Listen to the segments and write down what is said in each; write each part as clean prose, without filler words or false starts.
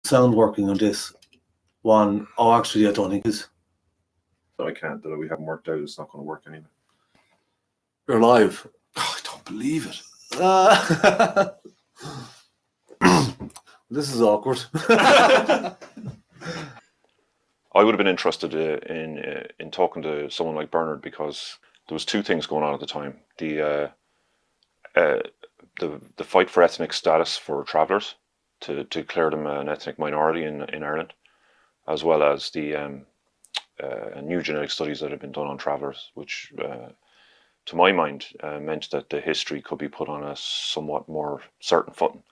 sound working on this one? Oh, actually, I don't think it is. I can't, that we haven't worked out, it's not going to work anyway. You're live. Oh, I don't believe it. This is awkward. I would have been interested in talking to someone like Bernard, because there was two things going on at the time: the fight for ethnic status for travellers, to declare them an ethnic minority in Ireland, as well as the new genetic studies that have been done on travellers, which, to my mind, meant that the history could be put on a somewhat more certain footing.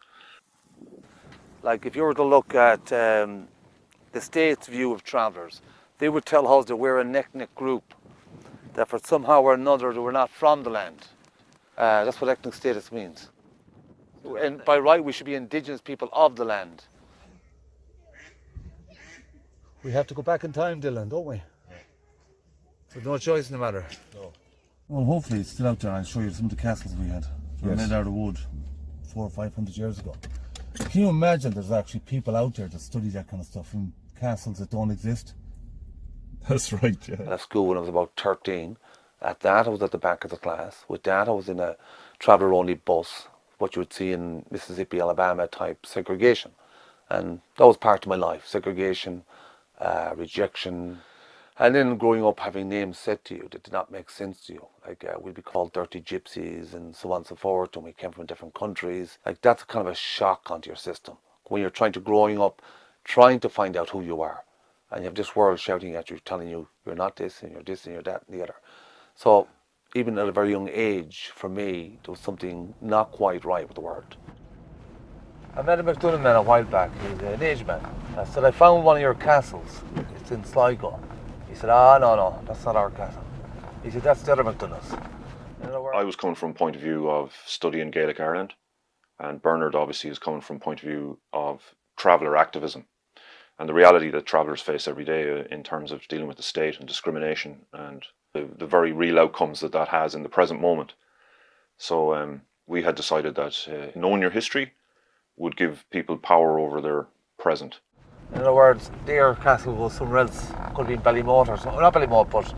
Like if you were to look at the state's view of travellers, they would tell us that we're an ethnic group, that for somehow or another that we're not from the land. That's what ethnic status means. And by right, we should be indigenous people of the land. We have to go back in time, Dylan, don't we? There's no choice in the matter. No. Well, hopefully it's still out there. I'll show you some of the castles we had. They were made out of wood 400 or 500 years ago. Can you imagine there's actually people out there that study that kind of stuff in castles that don't exist? That's right, yeah. At school when I was about 13, at that I was at the back of the class. With that I was in a traveller-only bus, what you would see in Mississippi, Alabama type segregation. And that was part of my life, segregation, rejection. And then growing up having names said to you that did not make sense to you. Like we'd be called dirty gypsies and so on and so forth, and we came from different countries. Like that's kind of a shock onto your system. When you're growing up, trying to find out who you are. And you have this world shouting at you, telling you you're not this and you're this and you're that and the other. So even at a very young age, for me, there was something not quite right with the world. I met a McDonald man a while back. He's an age man. I said, I found one of your castles. It's in Sligo. He said, no, that's not our castle. He said, that's the other McDonald's. I was coming from a point of view of studying Gaelic Ireland, and Bernard obviously is coming from a point of view of traveller activism and the reality that travellers face every day in terms of dealing with the state and discrimination and the very real outcomes that has in the present moment. So we had decided that knowing your history would give people power over their present. In other words, their castle was somewhere else. Could be in Ballymote or something. Not Ballymote, but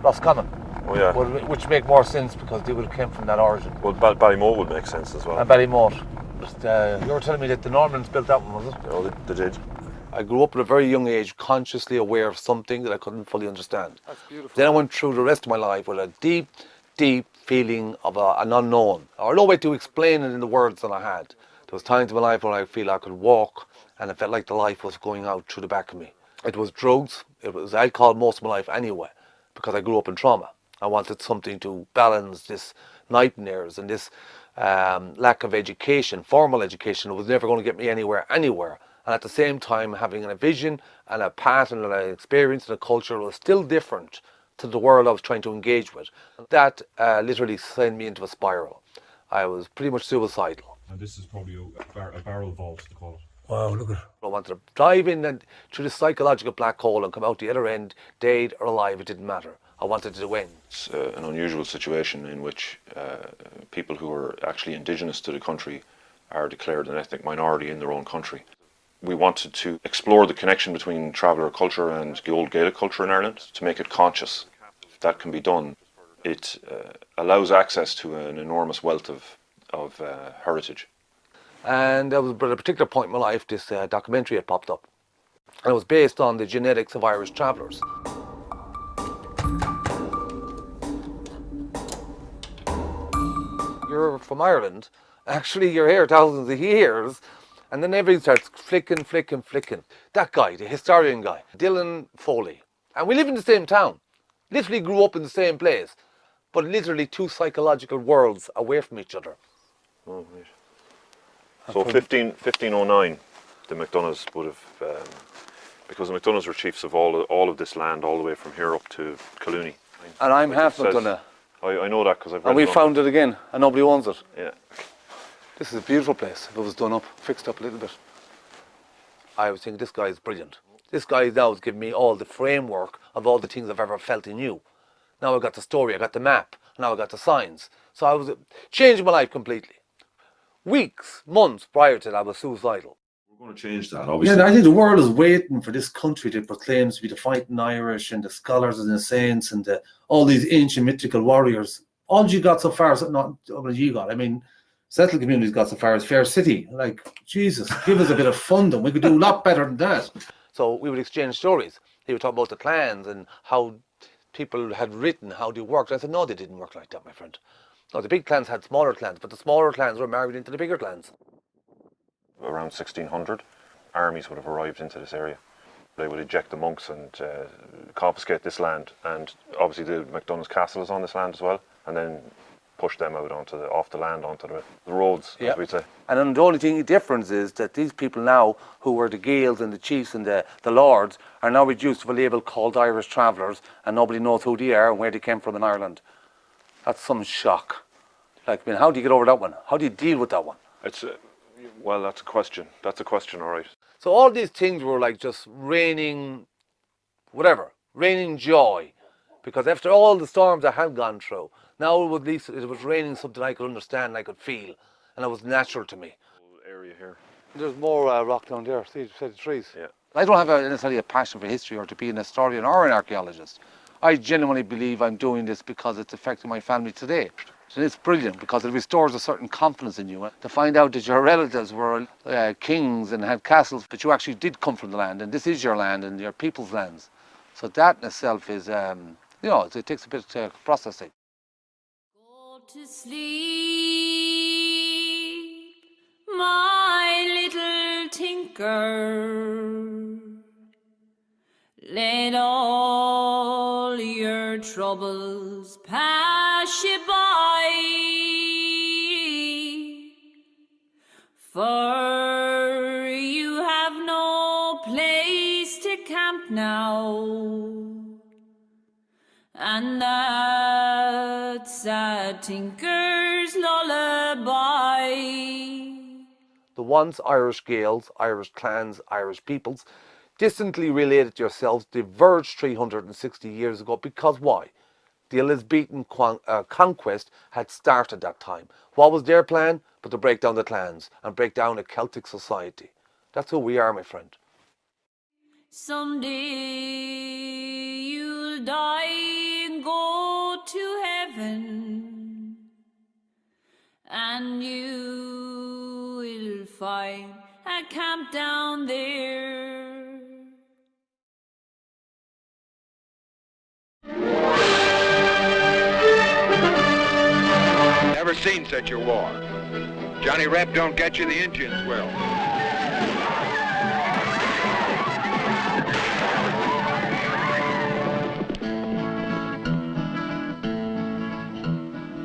Roscommon. Oh yeah. Which make more sense because they would have come from that origin. Well, Ballymote would make sense as well. And Ballymote. You were telling me that the Normans built that one, was it? Oh, they did. I grew up at a very young age consciously aware of something that I couldn't fully understand. That's beautiful. Then I went through the rest of my life with a deep, deep feeling of an unknown, or no way to explain it in the words that I had. There was times in my life when I feel I could walk and it felt like the life was going out through the back of me. It was drugs, it was alcohol most of my life anyway, because I grew up in trauma. I wanted something to balance this nightmares and this lack of education, formal education. It was never going to get me anywhere. And at the same time, having a vision and a pattern and an experience and a culture was still different to the world I was trying to engage with. That literally sent me into a spiral. I was pretty much suicidal. And this is probably a barrel vault, to call it. Wow, look at it. I wanted to dive in and through the psychological black hole and come out the other end, dead or alive, it didn't matter. I wanted to win. It's an unusual situation in which people who are actually indigenous to the country are declared an ethnic minority in their own country. We wanted to explore the connection between traveller culture and the old Gaelic culture in Ireland to make it conscious. If that can be done, it allows access to an enormous wealth of heritage. And there was at a particular point in my life, this documentary had popped up. And it was based on the genetics of Irish travellers. You're from Ireland, actually you're here thousands of years, and then everything starts flicking. That guy, the historian guy, Dylan Foley. And we live in the same town. Literally grew up in the same place, but literally two psychological worlds away from each other. Oh, right. So 1509, the MacDonaghs would have, because the MacDonaghs were chiefs of all of this land, all the way from here up to Colony. And I'm half MacDonagh. I know that because I've read and we found it again, and nobody owns it. Yeah. This is a beautiful place. If it was done up, fixed up a little bit. I was thinking, this guy is brilliant. This guy now is giving me all the framework of all the things I've ever felt in you. Now I got the story, I got the map, now I got the signs. So I was changing my life completely. Weeks, months prior to that, I was suicidal. We're going to change that, Yeah, obviously. I think the world is waiting for this country that proclaims to be the fighting Irish and the scholars and the saints and all these ancient mythical warriors. All you got so far is not what you got. I mean, settled communities got so far as Fair City. Like, Jesus, give us a bit of funding. We could do a lot better than that. So we would exchange stories. He would talk about the clans and how people had written, how they worked. I said, no, they didn't work like that, my friend. No, the big clans had smaller clans, but the smaller clans were married into the bigger clans. Around 1600, armies would have arrived into this area. They would eject the monks and confiscate this land, and obviously the MacDonald's Castle is on this land as well, and then push them out off the land onto the roads, as we'd say. And then the only thing difference is that these people now, who were the Gaels and the chiefs and the lords, are now reduced to a label called Irish travellers, and nobody knows who they are and where they came from in Ireland. That's some shock. Like, I mean, how do you get over that one? How do you deal with that one? Well, that's a question. That's a question, all right. So all these things were like just raining, raining joy. Because after all the storms I had gone through, now at least it was raining something I could understand, I could feel. And it was natural to me. Area here. There's more rock down there, see the trees. Yeah. I don't have necessarily a passion for history or to be an historian or an archaeologist. I genuinely believe I'm doing this because it's affecting my family today. And it's brilliant because it restores a certain confidence in you to find out that your relatives were kings and had castles, but you actually did come from the land, and this is your land and your people's lands. So that in itself is, it takes a bit of processing. Go to sleep, my little tinker. Let all your troubles pass you by, for you have no place to camp now, and that's a tinker's lullaby. The once Irish Gaels, Irish clans, Irish peoples, distantly related to yourselves, diverged 360 years ago because why? The Elizabethan conquest had started that time. What was their plan? But to break down the clans and break down a Celtic society. That's who we are, my friend. Someday you'll die and go to heaven, and you will find a camp down there. Never seen such a war. Johnny Rep don't get you, the Indians will.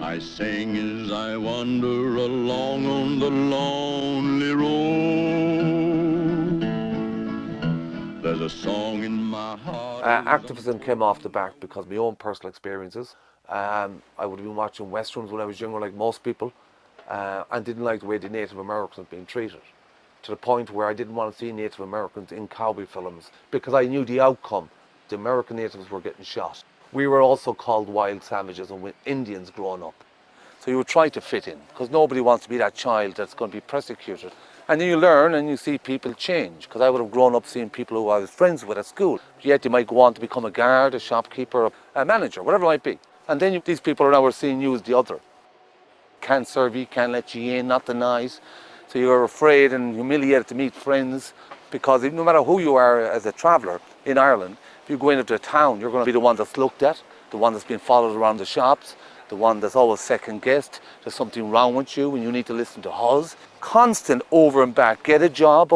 I sing as I wander along on the lonely road. There's a song in my heart. Activism came off the back because of my own personal experiences. I would have been watching westerns when I was younger, like most people, and didn't like the way the Native Americans being treated, to the point where I didn't want to see Native Americans in cowboy films because I knew the outcome. The American natives were getting shot. We were also called wild savages and Indians growing up. So you would try to fit in because nobody wants to be that child that's going to be persecuted. And then you learn and you see people change, because I would have grown up seeing people who I was friends with at school. Yet they might go on to become a guard, a shopkeeper, a manager, whatever it might be. And then these people are now seeing you as the other. Can't serve you, can't let you in, not the nice. So you're afraid and humiliated to meet friends, because no matter who you are as a traveller in Ireland, if you go into a town, you're going to be the one that's looked at, the one that's been followed around the shops, the one that's always second guessed. There's something wrong with you and you need to listen to us. Constant over and back. Get a job,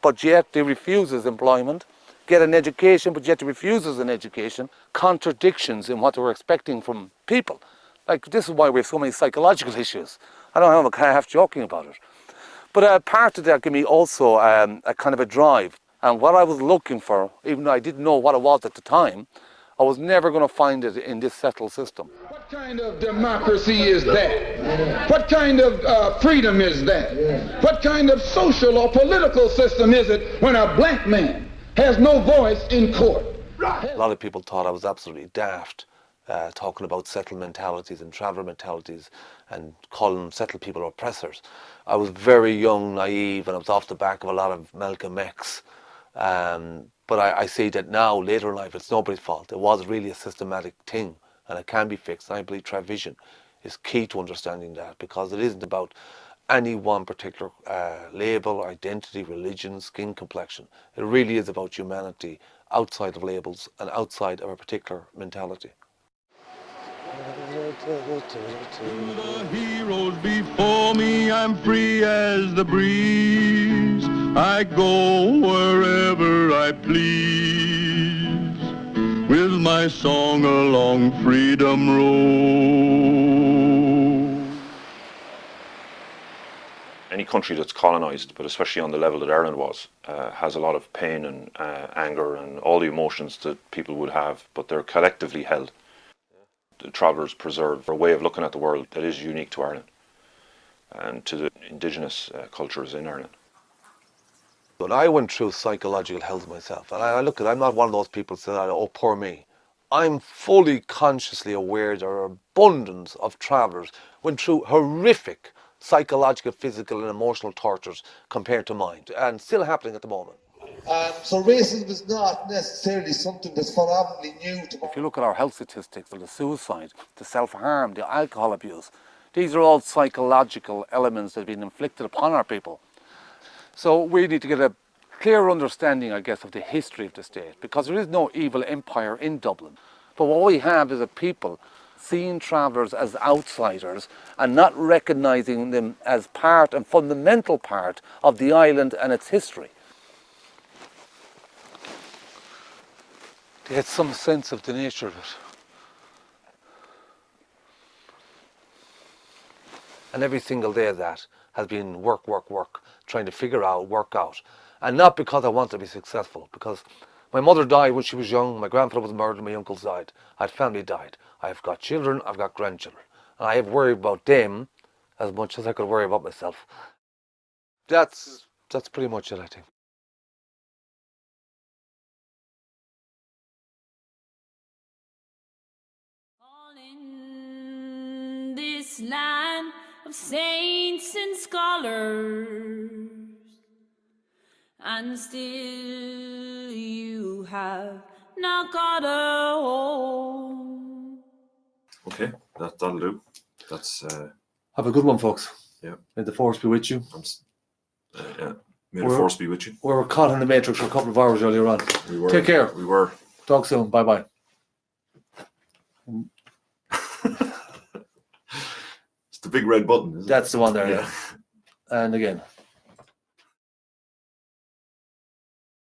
but yet they refuses employment. Get an education, but yet they refuses an education. Contradictions in what they were expecting from people. Like, this is why we have so many psychological issues. I don't know, I'm kind of half joking about it. But part of that gave me also a kind of a drive. And what I was looking for, even though I didn't know what it was at the time, I was never going to find it in this settled system. What kind of democracy is that? What kind of freedom is that? What kind of social or political system is it when a black man has no voice in court? A lot of people thought I was absolutely daft talking about settled mentalities and traveller mentalities and calling settled people oppressors. I was very young, naive, and I was off the back of a lot of Malcolm X. But I see that now, later in life, it's nobody's fault. It was really a systematic thing, and it can be fixed. And I believe TraVision is key to understanding that, because it isn't about any one particular label, identity, religion, skin complexion. It really is about humanity outside of labels and outside of a particular mentality. The heroes before me, I'm free as the breeze. I go wherever I please, with my song along Freedom Road. Any country that's colonised, but especially on the level that Ireland was, has a lot of pain and anger and all the emotions that people would have, but they're collectively held. The travellers preserve a way of looking at the world that is unique to Ireland and to the indigenous cultures in Ireland. But I went through psychological health myself, and I'm not one of those people that say, oh, poor me. I'm fully consciously aware there are abundance of travellers went through horrific psychological, physical and emotional tortures compared to mine, and still happening at the moment. So racism is not necessarily something that's phenomenally new to. If you look at our health statistics, the suicide, the self-harm, the alcohol abuse, these are all psychological elements that have been inflicted upon our people. So we need to get a clear understanding, I guess, of the history of the state, because there is no evil empire in Dublin. But what we have is a people seeing travellers as outsiders and not recognising them as part and fundamental part of the island and its history. They had some sense of the nature of it. And every single day of that has been work, trying to figure out, work out. And not because I want to be successful, because my mother died when she was young, my grandfather was murdered, my uncles died, I had family died. I've got children, I've got grandchildren. And I have worried about them as much as I could worry about myself. That's pretty much it, I think. All in this land of saints and scholars, and still you have not got a home. Okay, that'll do. That's Have a good one, folks. yeah. May the force be with you. Yeah. May the force be with you. We were caught in the matrix for a couple of hours earlier on. We were. Take care. We were. Talk soon. Bye-bye. It's the big red button, isn't it? That's the one there. Yeah. And again.